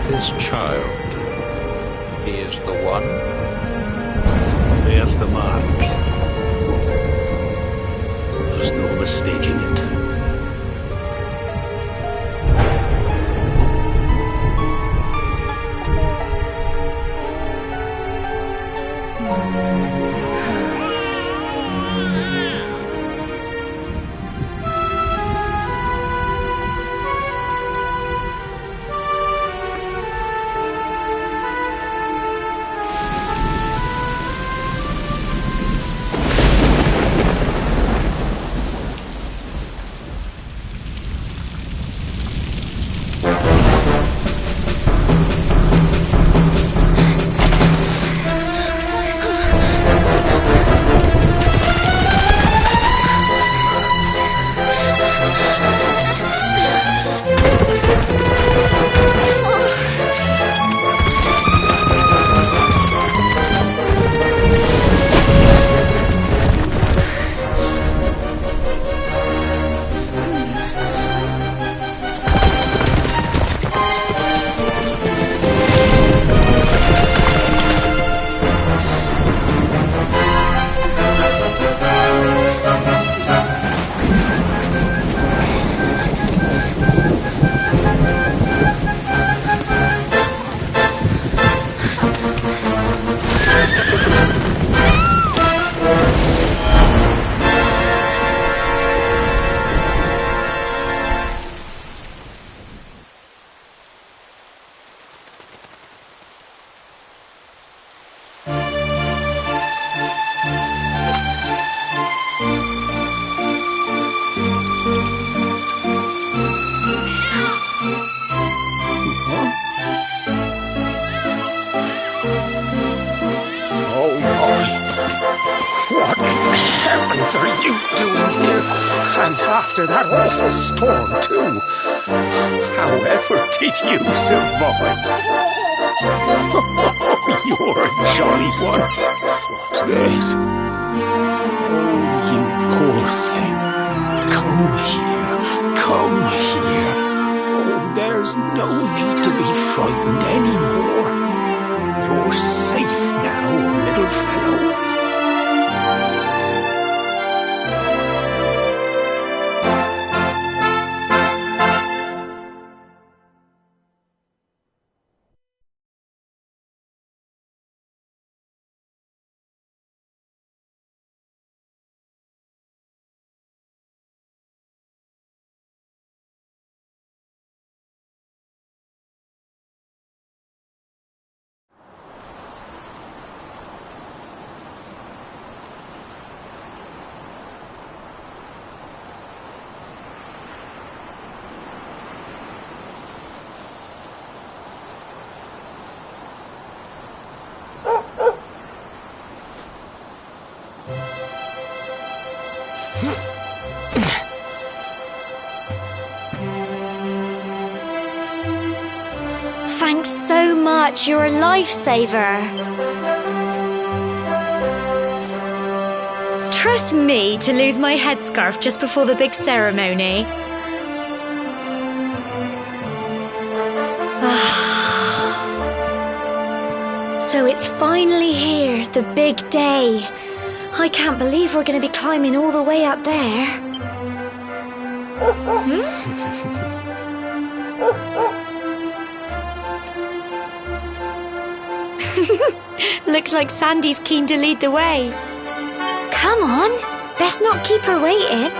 This child, he is the one? There's the mark. There's no mistaking it. What in heavens are you doing here? And after that awful storm, too. However did you survive? You're a jolly one. What's this? Oh, you poor thing. Come here. Come here. Oh, there's no need to be frightened anymore. You're safe now, little fellow. Thanks so much. You're a lifesaver. Trust me to lose my headscarf just before the big ceremony. So it's finally here, the big day. I can't believe we're going to be climbing all the way up there. Looks like Sandy's keen to lead the way. Come on, best not keep her waiting.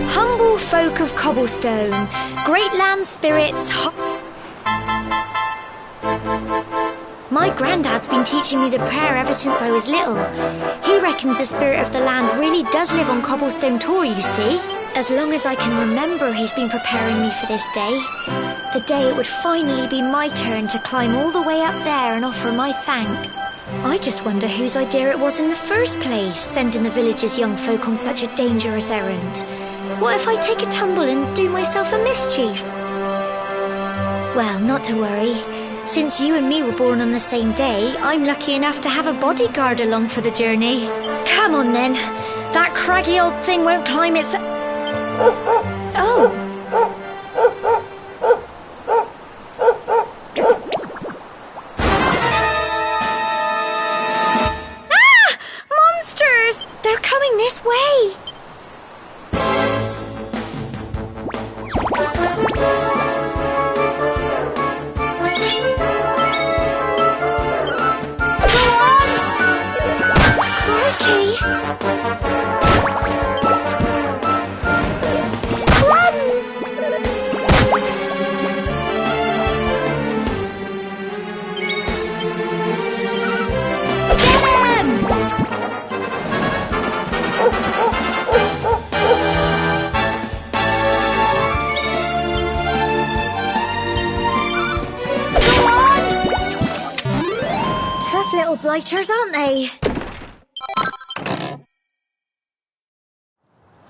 Humble folk of Cobblestone, great land spirits. My granddad's been teaching me the prayer ever since I was little. He reckons the spirit of the land really does live on Cobblestone Tor, you see. As long as I can remember, he's been preparing me for this day. The day it would finally be my turn to climb all the way up there and offer my thank. I just wonder whose idea it was in the first place, sending the village's young folk on such a dangerous errand. What if I take a tumble and do myself a mischief? Well, not to worry. Since you and me were born on the same day, I'm lucky enough to have a bodyguard along for the journey. Come on then. That craggy old thing won't climb its... Oh! Ah! Monsters! They're coming this way! Little blighters, aren't they?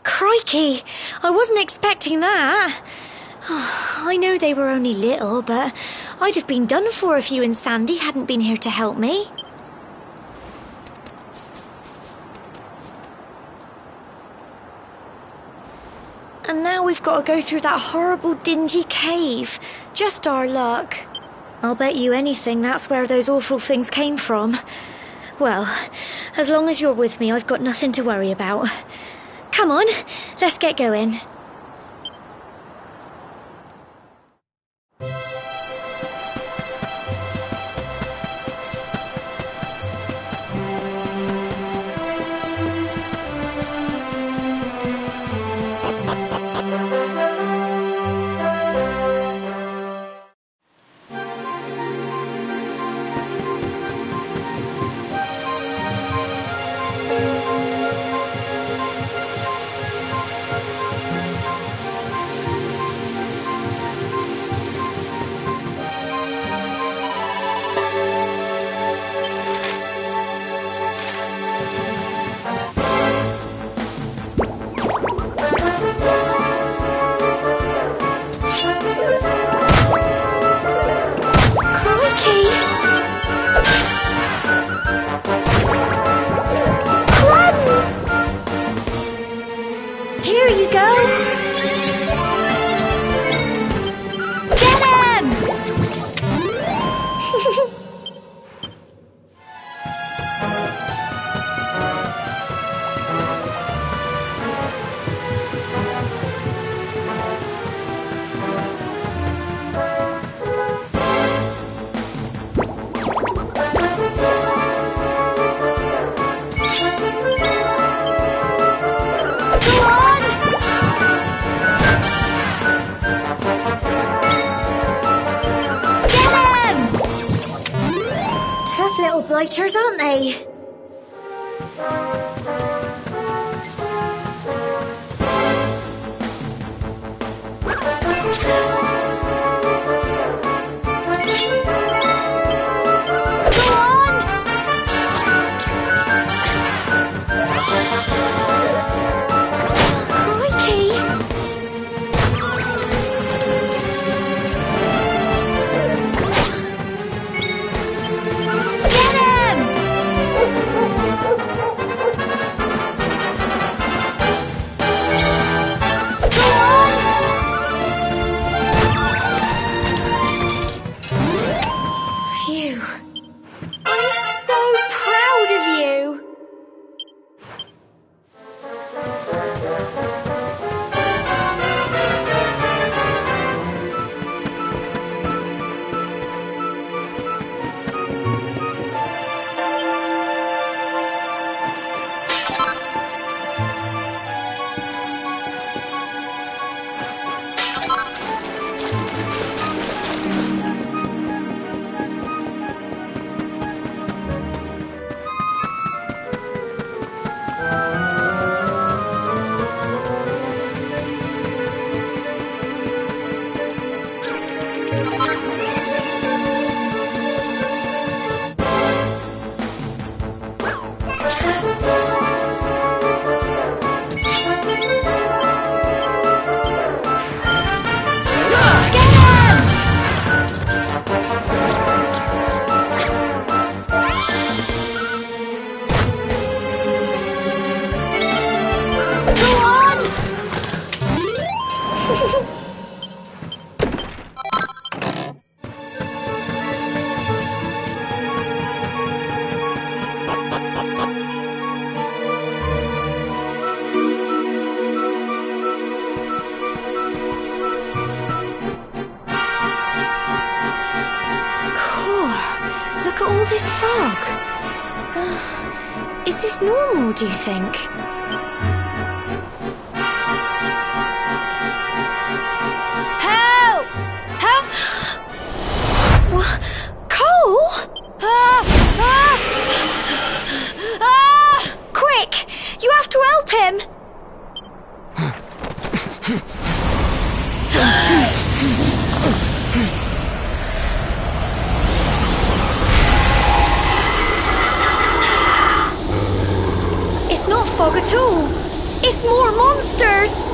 Crikey! I wasn't expecting that. Oh, I know they were only little, but I'd have been done for if you and Sandy hadn't been here to help me. And now we've got to go through that horrible dingy cave. Just our luck. I'll bet you anything that's where those awful things came from. Well, as long as you're with me, I've got nothing to worry about. Come on, let's get going. Here you go! Get him! Little blighters, aren't they? Look at all this fog. Is this normal, do you think? Help! Help! What? Cole? Quick! You have to help him! It's not fog at all. It's more monsters.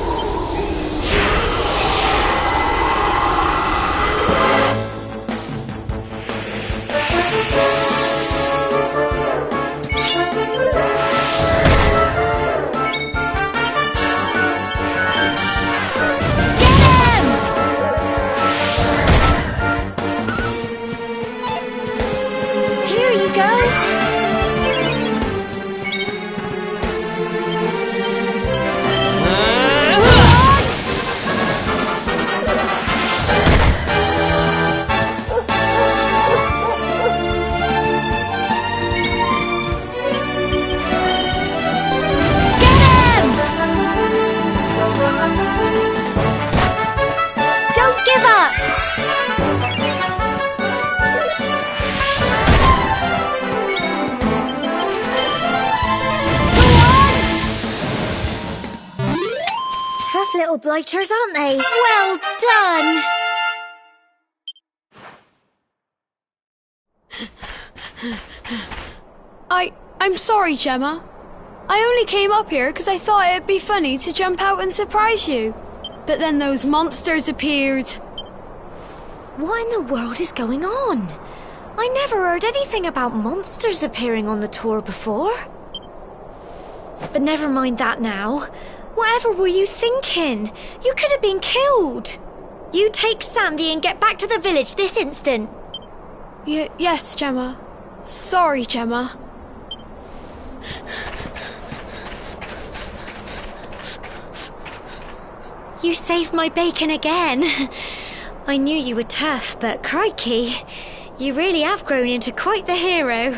Little blighters, aren't they? Well done! I'm sorry, Gemma. I only came up here because I thought it'd be funny to jump out and surprise you. But then those monsters appeared. What in the world is going on? I never heard anything about monsters appearing on the tour before. But never mind that now. Whatever were you thinking? You could have been killed. You take Sandy and get back to the village this instant. Yes, Gemma. Sorry, Gemma. You saved my bacon again. I knew you were tough, but crikey, you really have grown into quite the hero.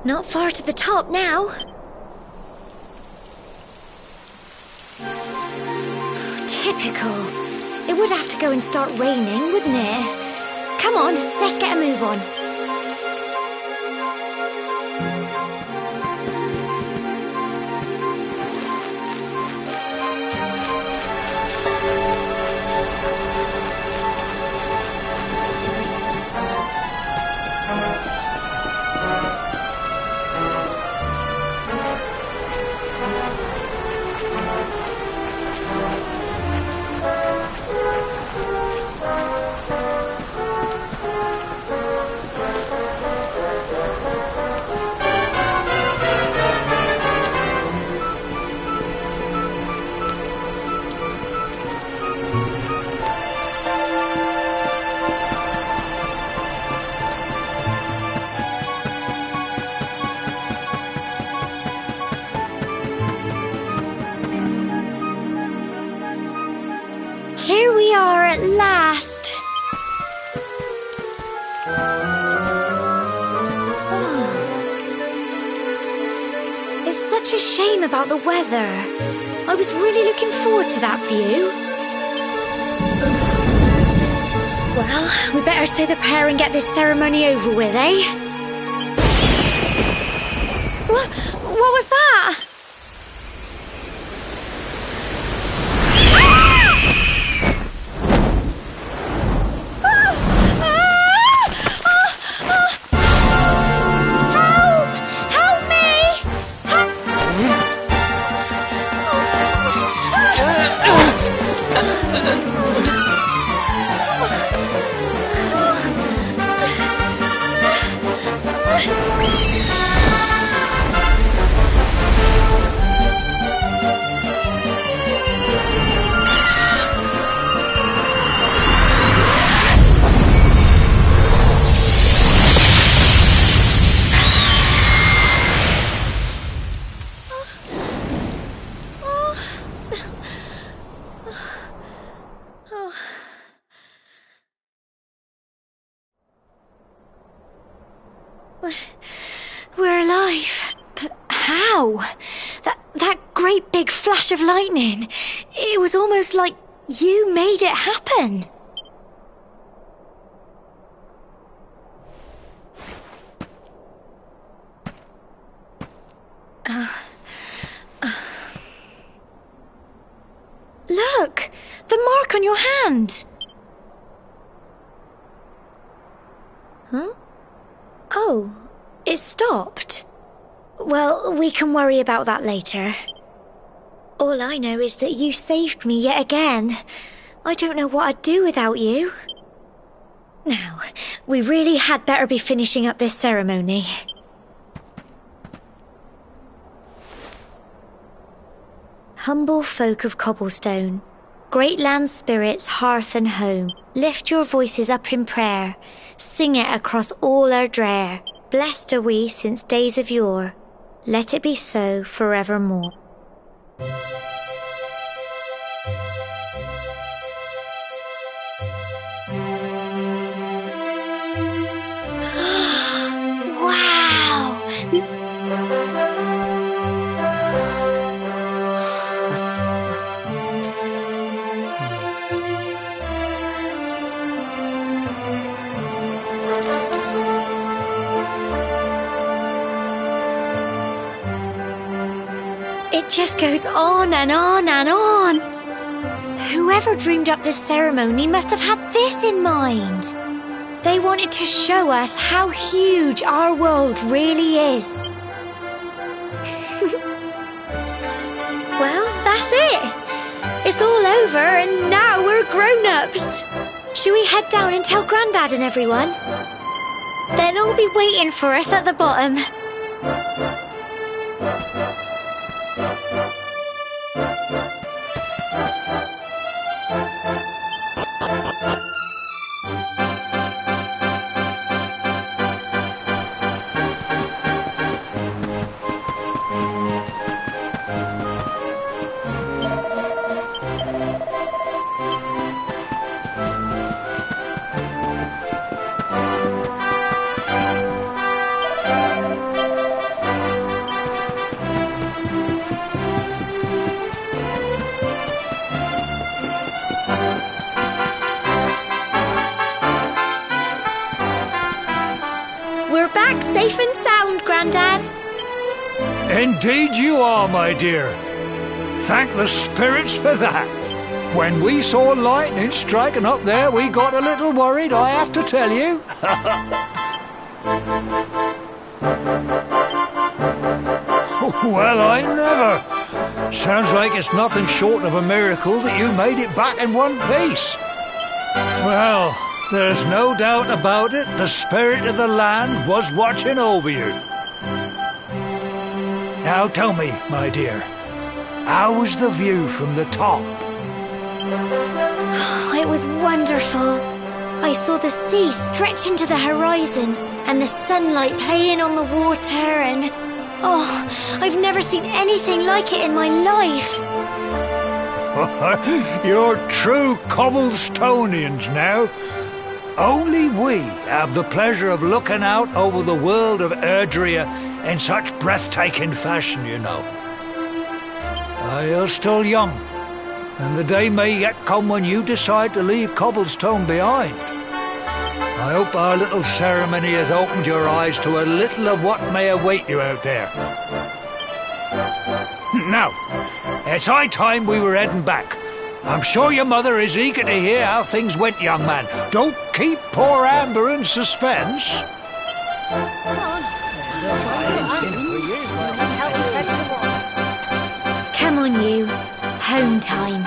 Not far to the top now. Typical. It would have to go and start raining, wouldn't it? Come on, let's get a move on. Here we are at last. Oh. It's such a shame about the weather. I was really looking forward to that view. Well, we better say the prayer and get this ceremony over with, eh? What was that? We're alive. But how? That great big flash of lightning. It was almost like you made it happen. Look! The mark on your hand! Huh? Oh, it stopped. Well, we can worry about that later. All I know is that you saved me yet again. I don't know what I'd do without you. Now, we really had better be finishing up this ceremony. Humble folk of Cobblestone, great land spirits, hearth and home, lift your voices up in prayer, sing it across all our drear. Blessed are we since days of yore, let it be so forevermore. Wow! It just goes on and on and on. Whoever dreamed up this ceremony must have had this in mind. They wanted to show us how huge our world really is. Well, that's it. It's all over and now we're grown-ups. Shall we head down and tell Grandad and everyone? They'll all be waiting for us at the bottom. Indeed you are, my dear. Thank the spirits for that. When we saw lightning striking up there, we got a little worried, I have to tell you. Well, I never. Sounds like it's nothing short of a miracle that you made it back in one piece. Well, there's no doubt about it, the spirit of the land was watching over you. Now tell me, my dear, how was the view from the top? It was wonderful. I saw the sea stretch into the horizon and the sunlight playing on the water and... Oh, I've never seen anything like it in my life. You're true Cobblestonians now. Only we have the pleasure of looking out over the world of Erdrea in such breathtaking fashion, you know. You're still young, and the day may yet come when you decide to leave Cobblestone behind. I hope our little ceremony has opened your eyes to a little of what may await you out there. Now, it's high time we were heading back. I'm sure your mother is eager to hear how things went, young man. Don't keep poor Amber in suspense. Come on, you. Home time.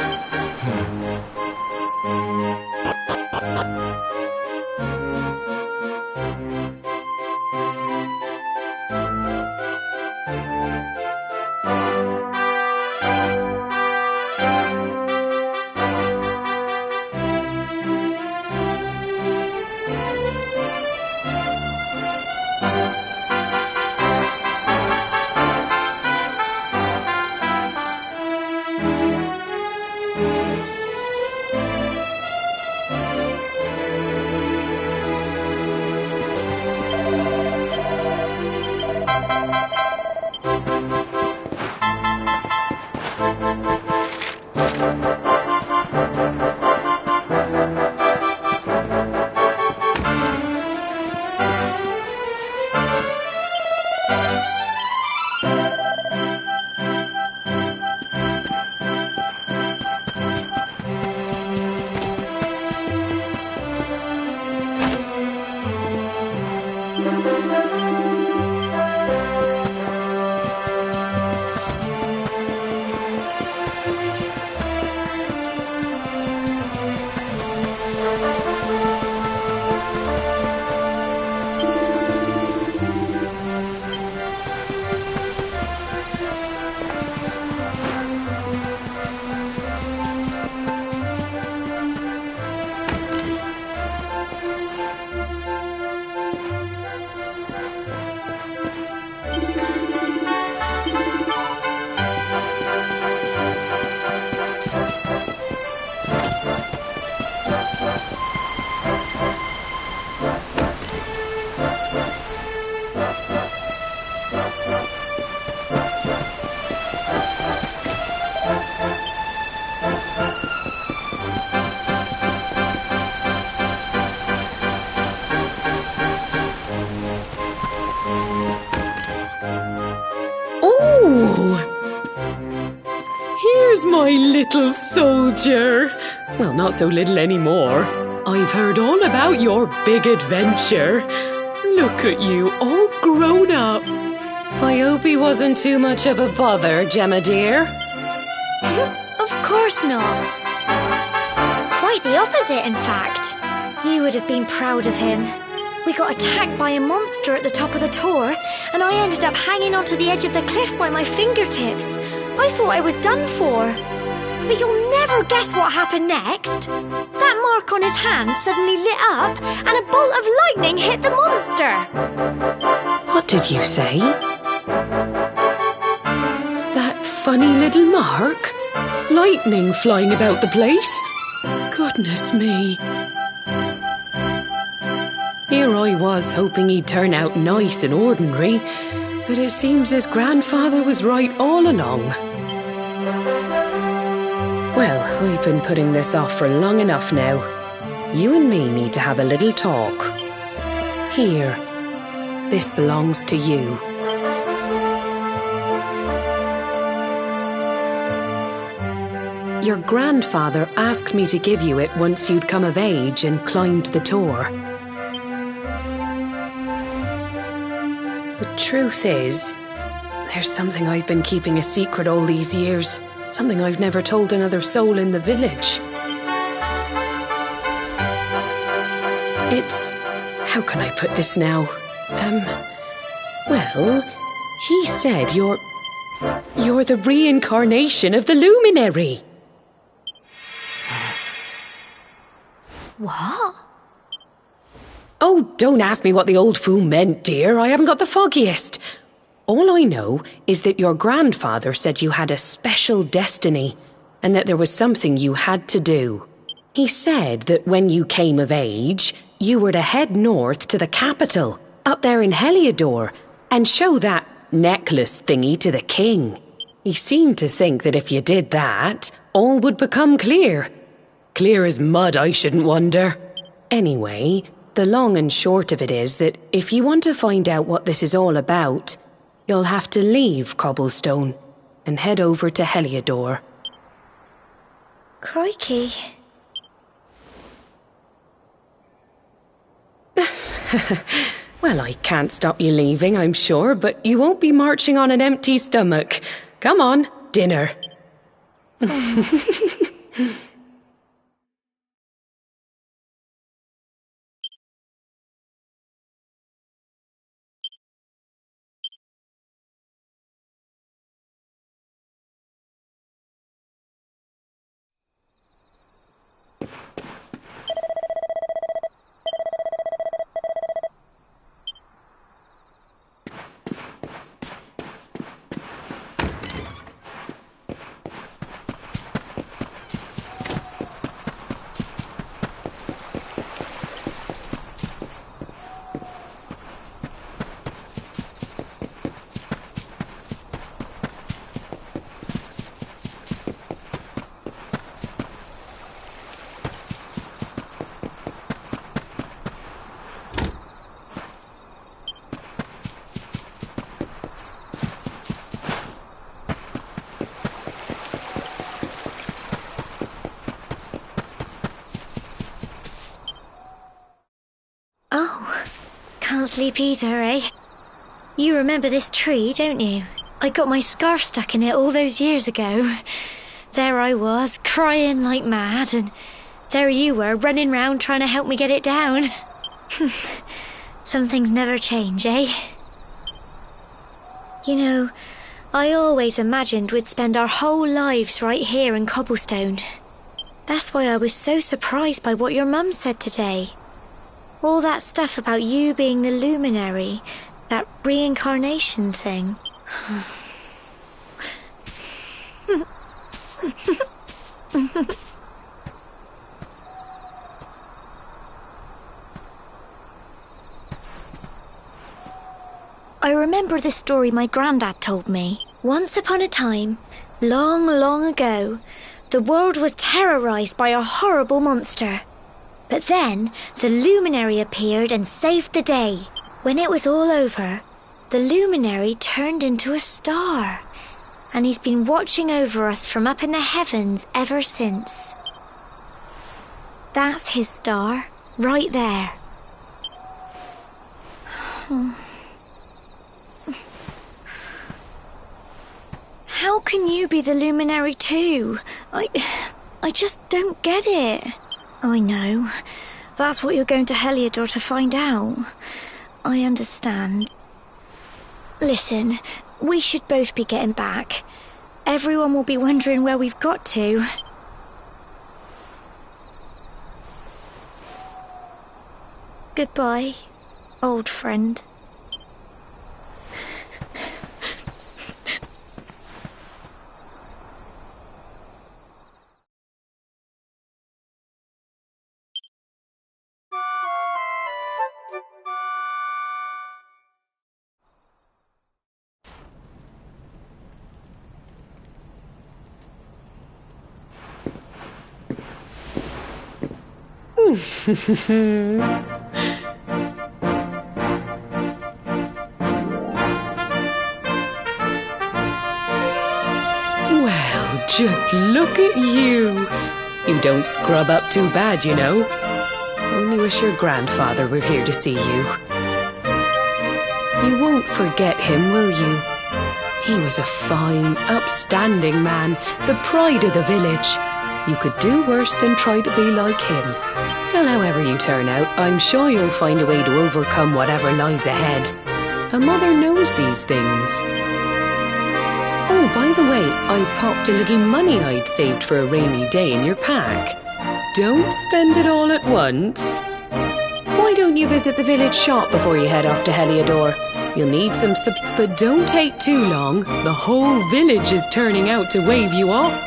My little soldier. Well, not so little anymore. I've heard all about your big adventure. Look at you, all grown up. I hope he wasn't too much of a bother, Gemma dear. Of course not. Quite the opposite, in fact. You would have been proud of him. We got attacked by a monster at the top of the tor, and I ended up hanging onto the edge of the cliff by my fingertips. I thought I was done for. But you'll never guess what happened next. That mark on his hand suddenly lit up, and a bolt of lightning hit the monster. What did you say? That funny little mark? Lightning flying about the place? Goodness me. Here I was hoping he'd turn out nice and ordinary, but it seems his grandfather was right all along. Well, I've been putting this off for long enough now. You and me need to have a little talk. Here, this belongs to you. Your grandfather asked me to give you it once you'd come of age and climbed the Tor. The truth is, there's something I've been keeping a secret all these years. Something I've never told another soul in the village. It's... how can I put this now? Well, he said you're the reincarnation of the Luminary. What? Oh, don't ask me what the old fool meant, dear. I haven't got the foggiest. All I know is that your grandfather said you had a special destiny and that there was something you had to do. He said that when you came of age, you were to head north to the capital, up there in Heliodor, and show that necklace thingy to the king. He seemed to think that if you did that, all would become clear. Clear as mud, I shouldn't wonder. Anyway, the long and short of it is that if you want to find out what this is all about, you'll have to leave Cobblestone and head over to Heliodor. Crikey. Well, I can't stop you leaving, I'm sure, but you won't be marching on an empty stomach. Come on, dinner. Oh, can't sleep either, eh? You remember this tree, don't you? I got my scarf stuck in it all those years ago. There I was, crying like mad, and there you were, running round trying to help me get it down. Some things never change, eh? You know, I always imagined we'd spend our whole lives right here in Cobblestone. That's why I was so surprised by what your mum said today. All that stuff about you being the Luminary, that reincarnation thing. I remember the story my granddad told me. Once upon a time, long, long ago, the world was terrorized by a horrible monster. But then, the Luminary appeared and saved the day. When it was all over, the Luminary turned into a star. And he's been watching over us from up in the heavens ever since. That's his star, right there. How can you be the Luminary too? I just don't get it. I know. That's what you're going to Heliodor to find out. I understand. Listen, we should both be getting back. Everyone will be wondering where we've got to. Goodbye, old friend. Well, just look at you. You don't scrub up too bad, you know. Only wish your grandfather were here to see you. You won't forget him, will you? He was a fine, upstanding man, the pride of the village. You could do worse than try to be like him. Well, however you turn out, I'm sure you'll find a way to overcome whatever lies ahead. A mother knows these things. Oh, by the way, I've popped a little money I'd saved for a rainy day in your pack. Don't spend it all at once. Why don't you visit the village shop before you head off to Heliodor? You'll need some but don't take too long. The whole village is turning out to wave you off.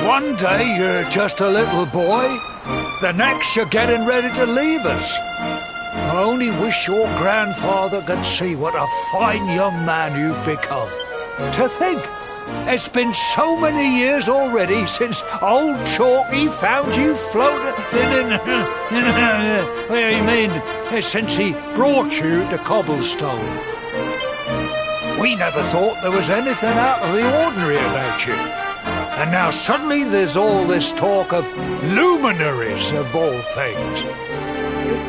One day you're just a little boy, the next you're getting ready to leave us. I only wish your grandfather could see what a fine young man you've become. To think, it's been so many years already since old Chalky found you floating since he brought you to Cobblestone. We never thought there was anything out of the ordinary about you. And now suddenly there's all this talk of luminaries, of all things.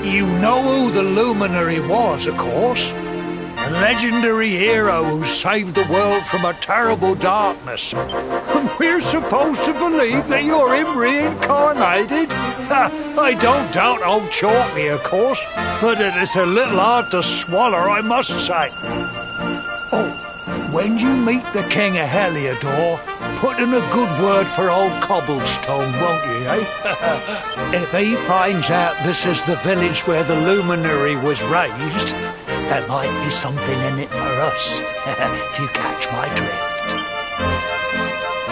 You know who the luminary was, of course. A legendary hero who saved the world from a terrible darkness. And we're supposed to believe that you're him reincarnated? I don't doubt old Chalky, of course, but it's a little hard to swallow, I must say. Oh, when you meet the King of Heliodor, put in a good word for old Cobblestone, won't you, eh? If he finds out this is the village where the luminary was raised, there might be something in it for us, if you catch my drift.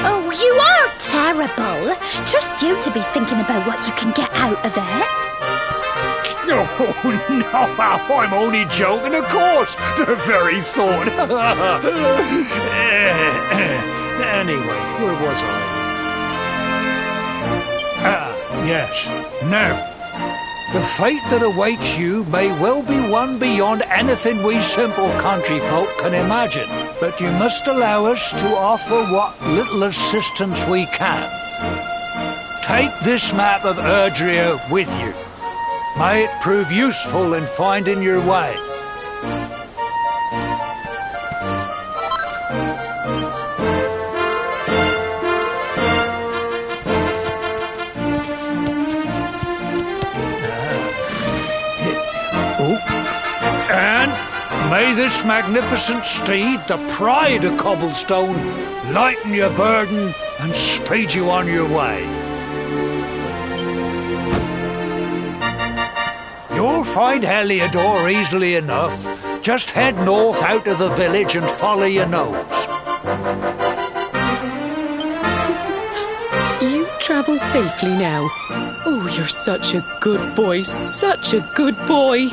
Oh, you are terrible. Trust you to be thinking about what you can get out of it. Oh, no, I'm only joking, of course. The very thought. Anyway, where was I? Yes. Now, the fate that awaits you may well be one beyond anything we simple country folk can imagine. But you must allow us to offer what little assistance we can. Take this map of Erdrea with you. May it prove useful in finding your way. And may this magnificent steed, the pride of Cobblestone, lighten your burden and speed you on your way. You'll find Heliodor easily enough. Just head north out of the village and follow your nose. You travel safely now. Oh, you're such a good boy, such a good boy.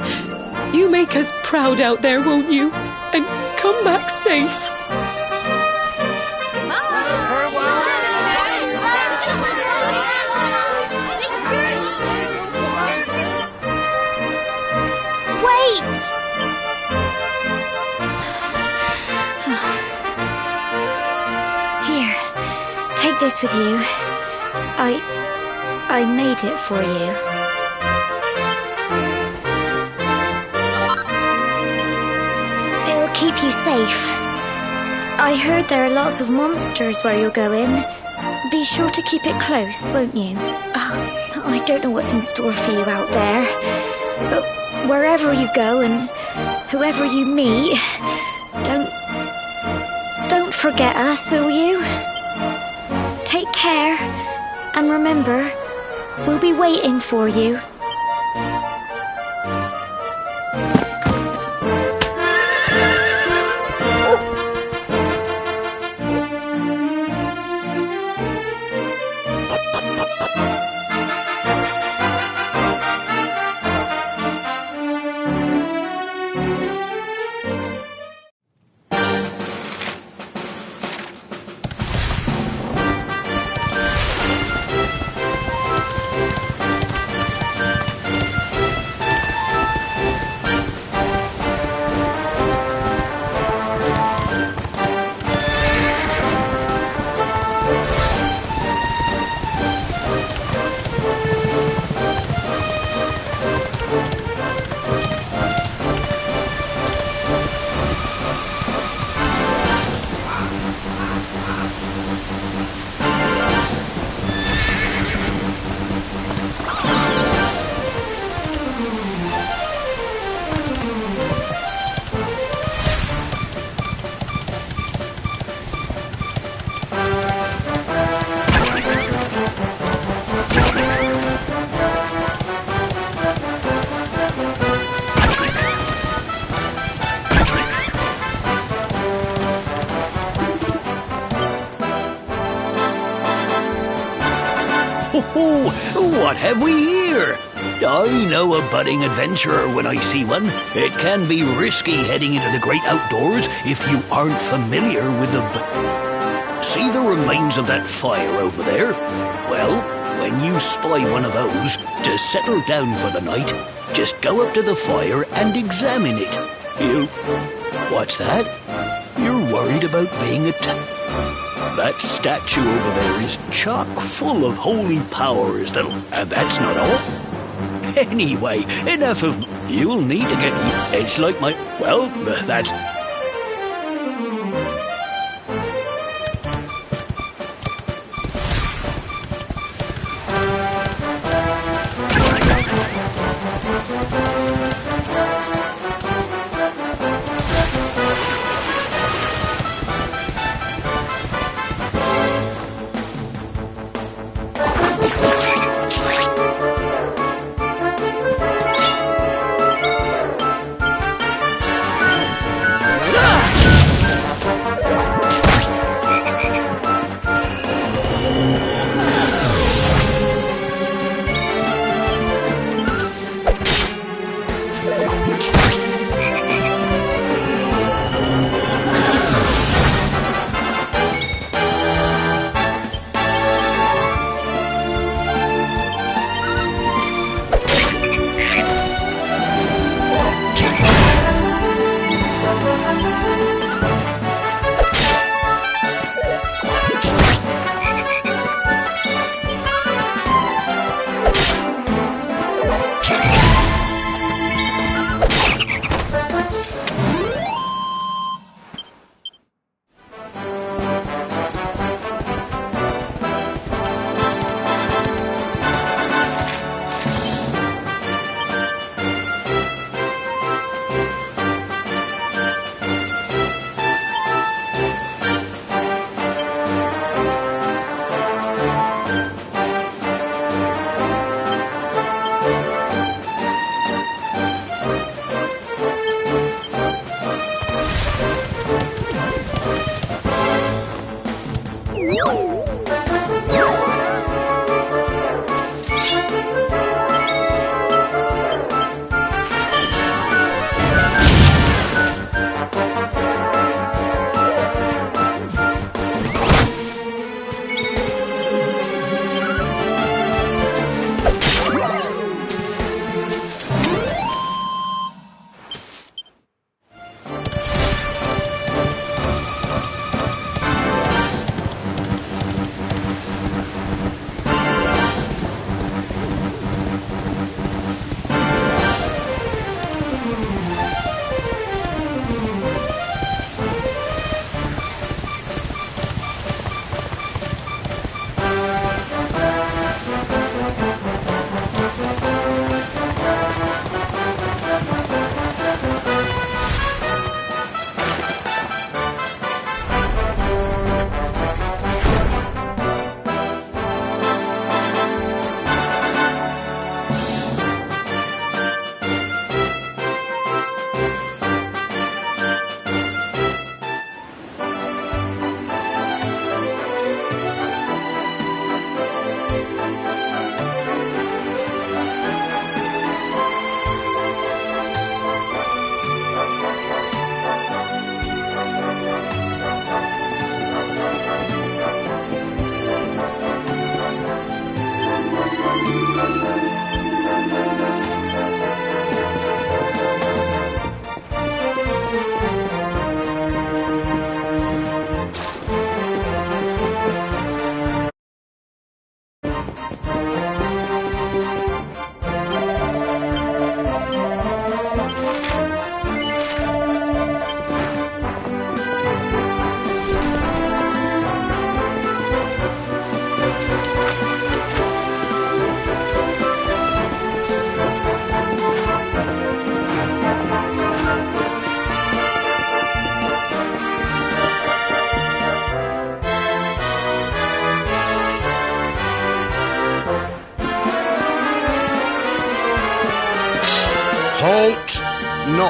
You make us proud out there, won't you? And come back safe. Wait! Here, take this with you. I made it for you. It'll keep you safe. I heard there are lots of monsters where you're going. Be sure to keep it close, won't you? Oh, I don't know what's in store for you out there. But wherever you go and whoever you meet, don't forget us, will you? Take care, and remember, we'll be waiting for you. What have we here? I know a budding adventurer when I see one. It can be risky heading into the great outdoors if you aren't familiar with the... See the remains of that fire over there? Well, when you spy one of those, to settle down for the night, just go up to the fire and examine it. What's that? You're worried about being attacked? That statue over there is chock full of holy powers that'll... And that's not all. Anyway, enough of... You'll need to get... It's like my... Well, that's...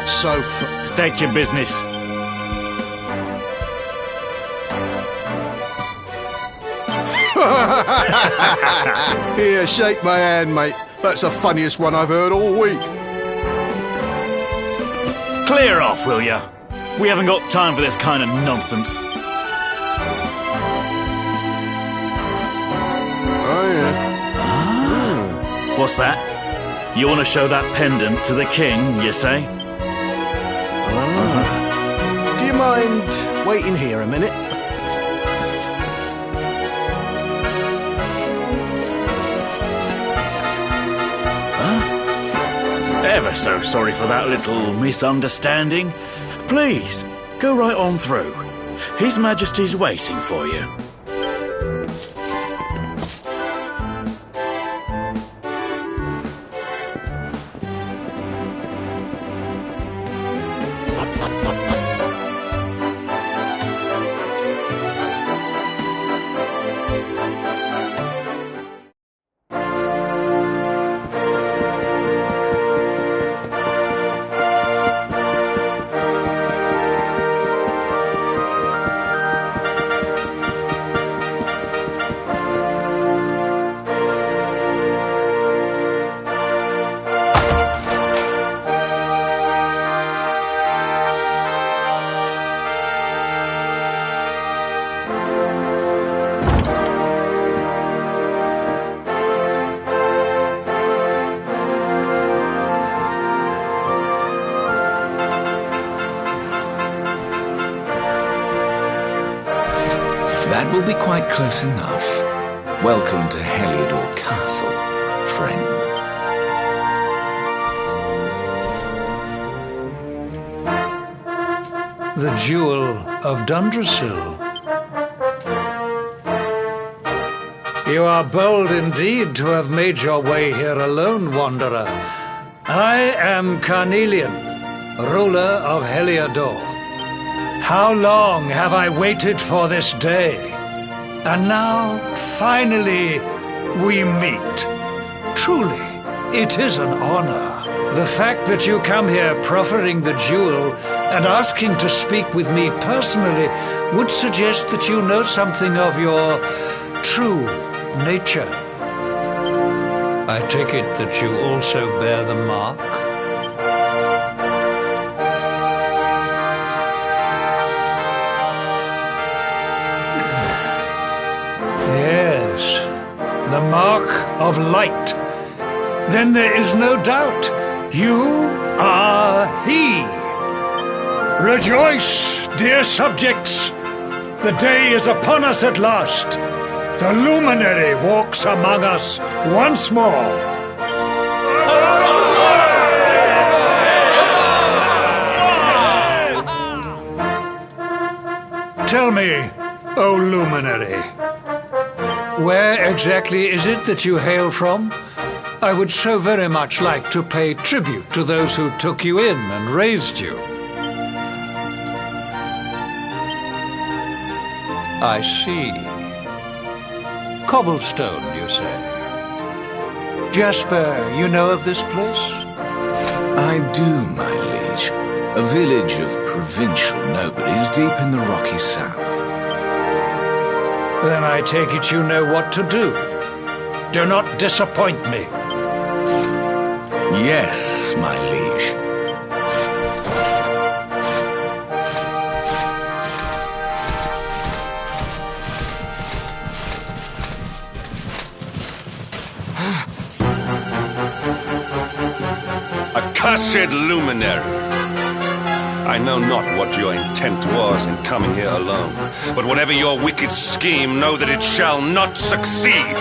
Not so State your business. Here, shake my hand, mate. That's the funniest one I've heard all week. Clear off, will ya? We haven't got time for this kind of nonsense. Oh, yeah. What's that? You want to show that pendant to the king, you say? Do you mind waiting here a minute? Ever so sorry for that little misunderstanding. Please, go right on through. His Majesty's waiting for you. That will be quite close enough. Welcome to Heliodor Castle, friend. The Jewel of Dundrasil. You are bold indeed to have made your way here alone, wanderer. I am Carnelian, ruler of Heliodor. How long have I waited for this day? And now, finally, we meet. Truly, it is an honor. The fact that you come here proffering the jewel and asking to speak with me personally would suggest that you know something of your true nature. I take it that you also bear the mark? Yes, the mark of light. Then there is no doubt you are he. Rejoice, dear subjects. The day is upon us at last. The luminary walks among us once more. Tell me, O luminary, where exactly is it that you hail from? I would so very much like to pay tribute to those who took you in and raised you. I see. Cobblestone, you say? Jasper, you know of this place? I do, my liege. A village of provincial nobodies deep in the rocky south. Then I take it you know what to do. Do not disappoint me. Yes, my liege. Accursed luminary! I know not what your intent was in coming here alone, but whatever your wicked scheme, know that it shall not succeed!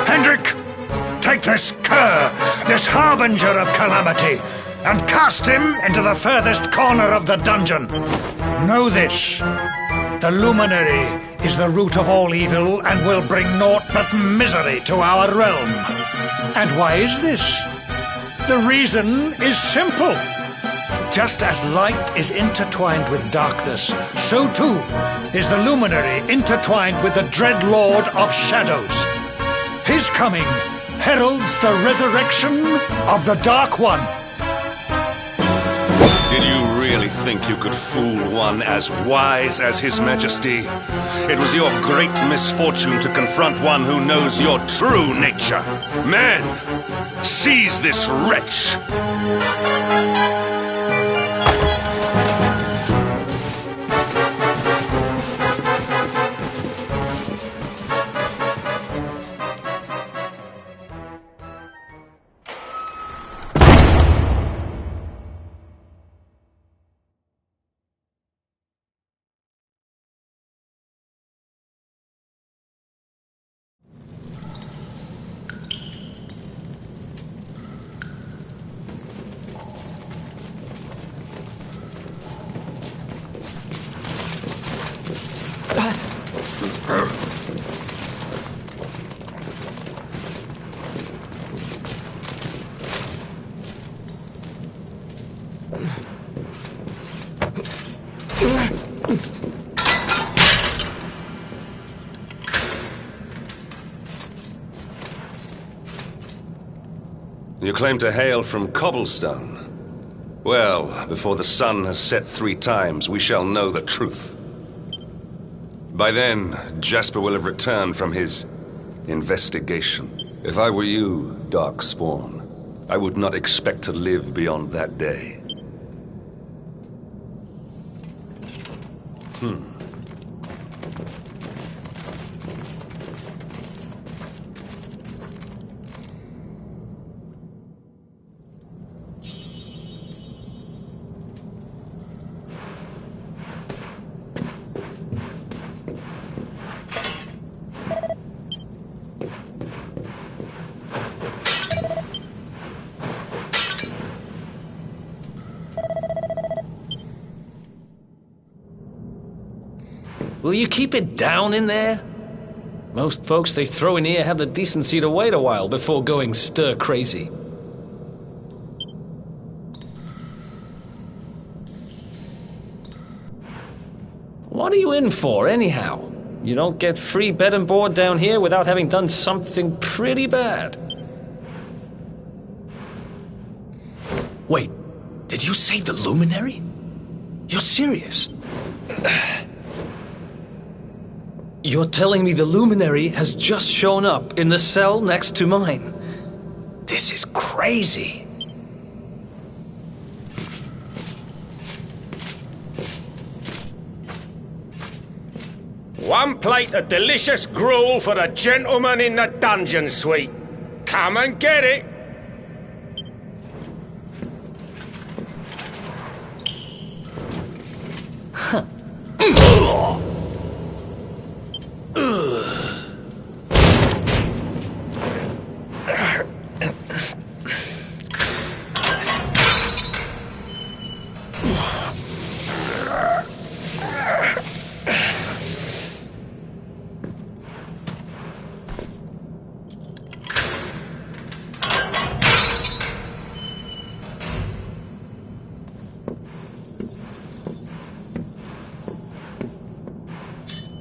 Hendrik, take this cur, this harbinger of calamity, and cast him into the furthest corner of the dungeon. Know this. The luminary is the root of all evil and will bring naught but misery to our realm. And why is this? The reason is simple. Just as light is intertwined with darkness, so too is the luminary intertwined with the dread lord of shadows. His coming heralds the resurrection of the Dark One. Did you really think you could fool one as wise as His Majesty? It was your great misfortune to confront one who knows your true nature. Men, seize this wretch! You claim to hail from Cobblestone. Well, before the sun has set 3 times, we shall know the truth. By then, Jasper will have returned from his investigation. If I were you, Darkspawn, I would not expect to live beyond that day. Will you keep it down in there? Most folks they throw in here have the decency to wait a while before going stir crazy. What are you in for, anyhow? You don't get free bed and board down here without having done something pretty bad. Wait, did you say the Luminary? You're serious? You're telling me the Luminary has just shown up in the cell next to mine? This is crazy. One plate of delicious gruel for the gentleman in the dungeon suite. Come and get it. Huh.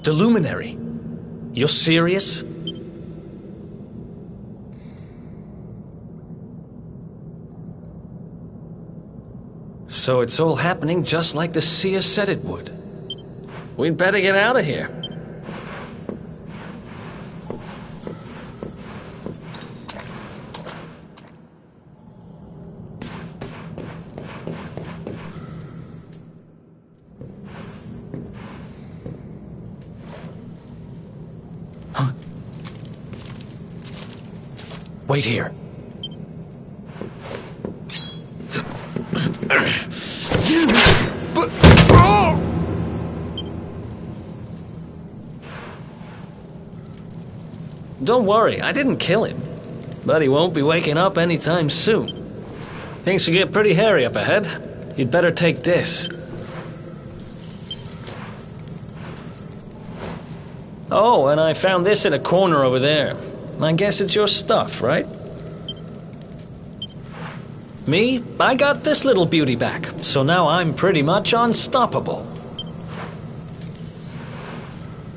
The Luminary? You're serious? So it's all happening just like the seer said it would. We'd better get out of here. Huh? Wait here. Don't worry, I didn't kill him. But he won't be waking up anytime soon. Things will get pretty hairy up ahead. You'd better take this. Oh, and I found this in a corner over there. I guess it's your stuff, right? Me, I got this little beauty back, so now I'm pretty much unstoppable.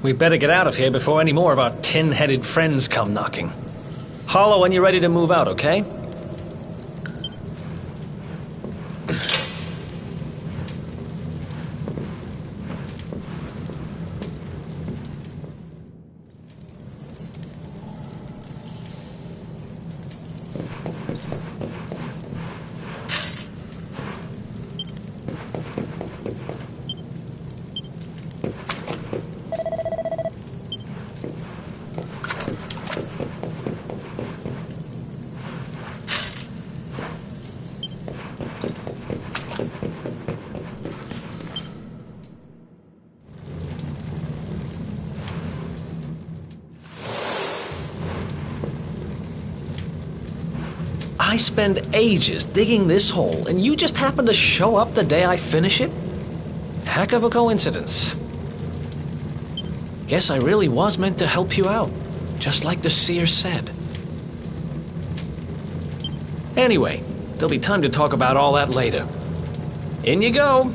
We better get out of here before any more of our tin-headed friends come knocking. Holler when you're ready to move out, okay? I spend ages digging this hole, and you just happen to show up the day I finish it? Heck of a coincidence. Guess I really was meant to help you out, just like the seer said. Anyway, there'll be time to talk about all that later. In you go.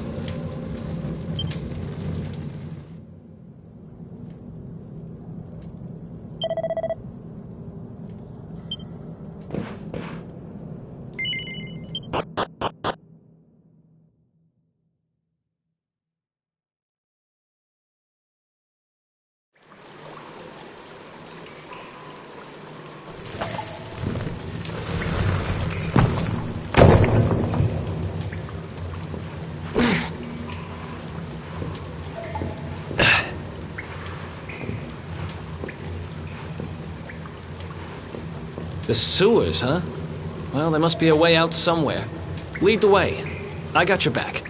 The sewers, huh? Well, there must be a way out somewhere. Lead the way. I got your back.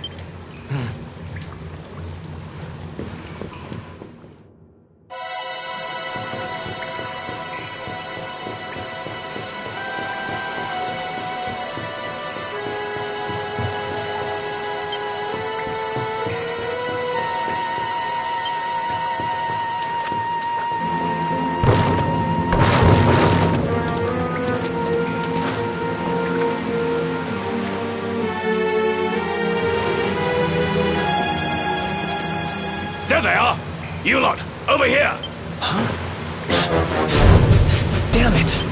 There they are! You lot, over here! Huh? Damn it!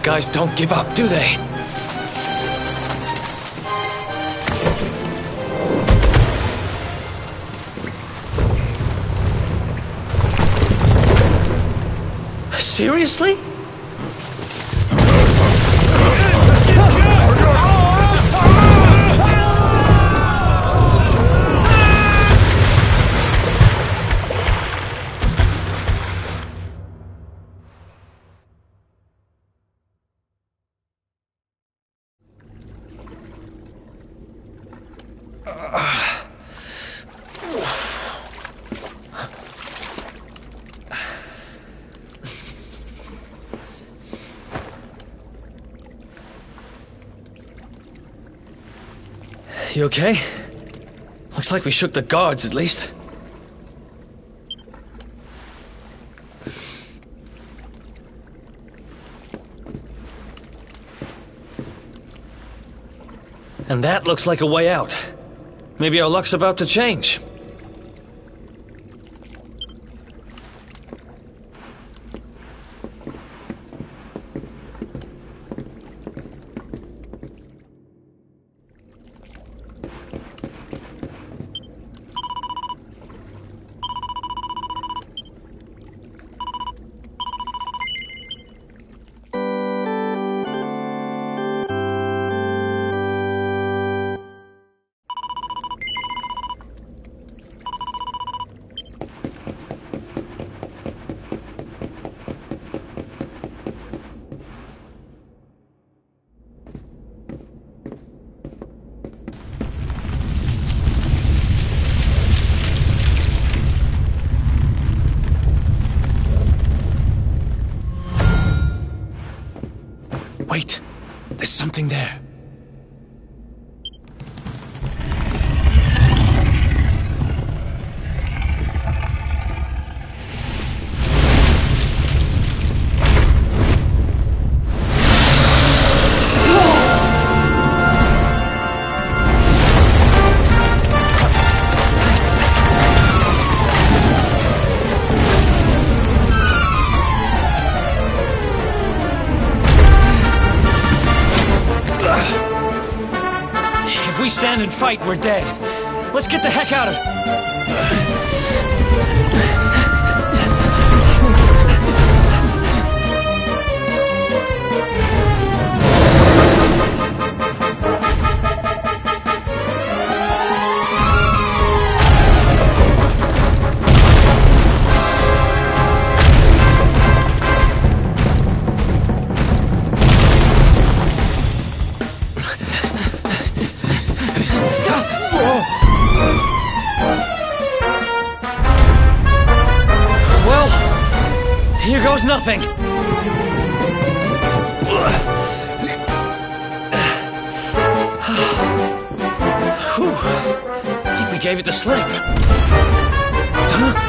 guys don't give up, do they? Seriously? You okay? Looks like we shook the guards, at least. And that looks like a way out. Maybe our luck's about to change. Wait, there's something there. If we stand and fight, we're dead. Let's get the heck out of... Here goes nothing. Whew. I think we gave it the slip. Huh?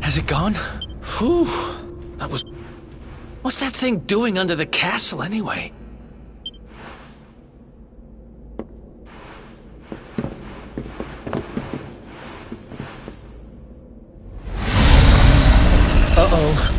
Has it gone? Whew. That was... What's that thing doing under the castle, anyway? Uh-oh.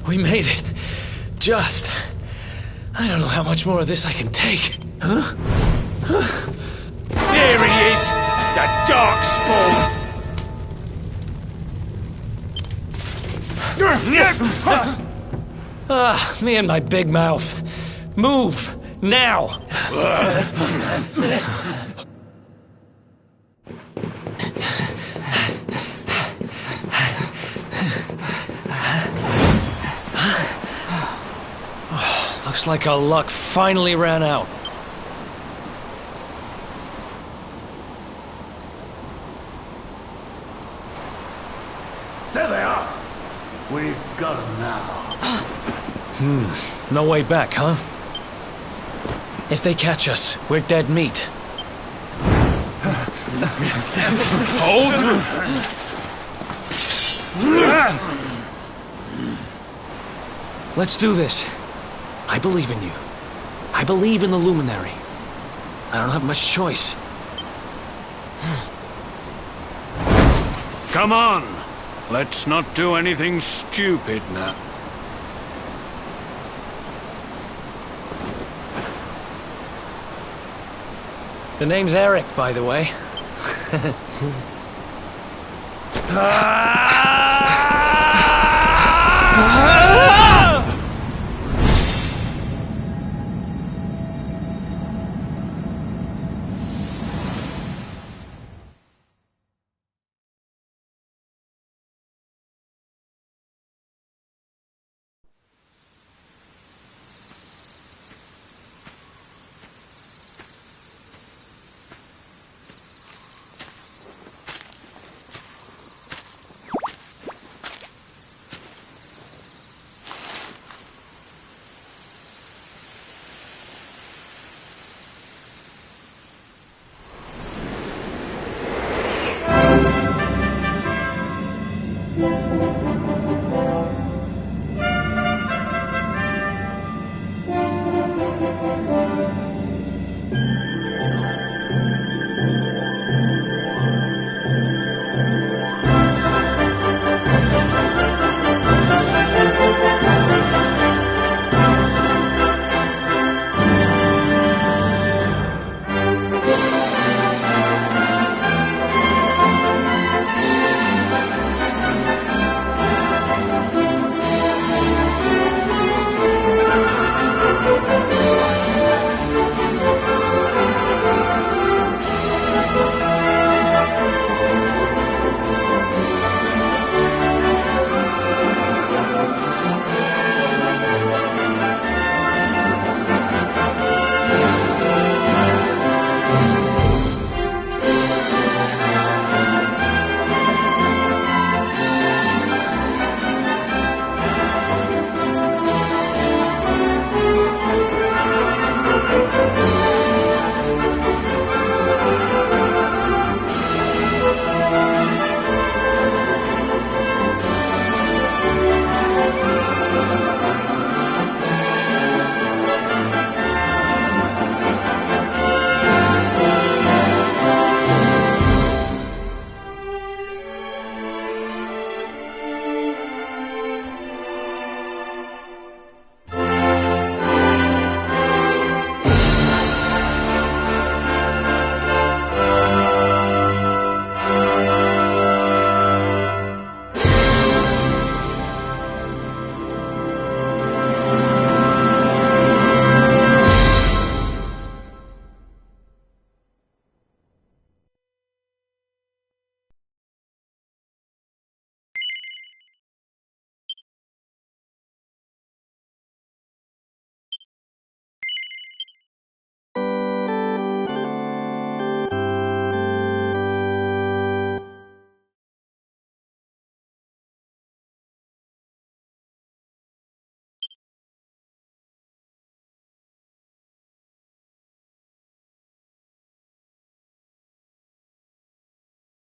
We made it. Just. I don't know how much more of this I can take. Huh? There he is! The Darkspawn! Me and my big mouth. Move! Now! Looks like our luck finally ran out. There they are. We've got them now. No way back, huh? If they catch us, we're dead meat. Hold! Let's do this. I believe in you. I believe in the Luminary. I don't have much choice. Come on. Let's not do anything stupid now. The name's Eric, by the way. Ah!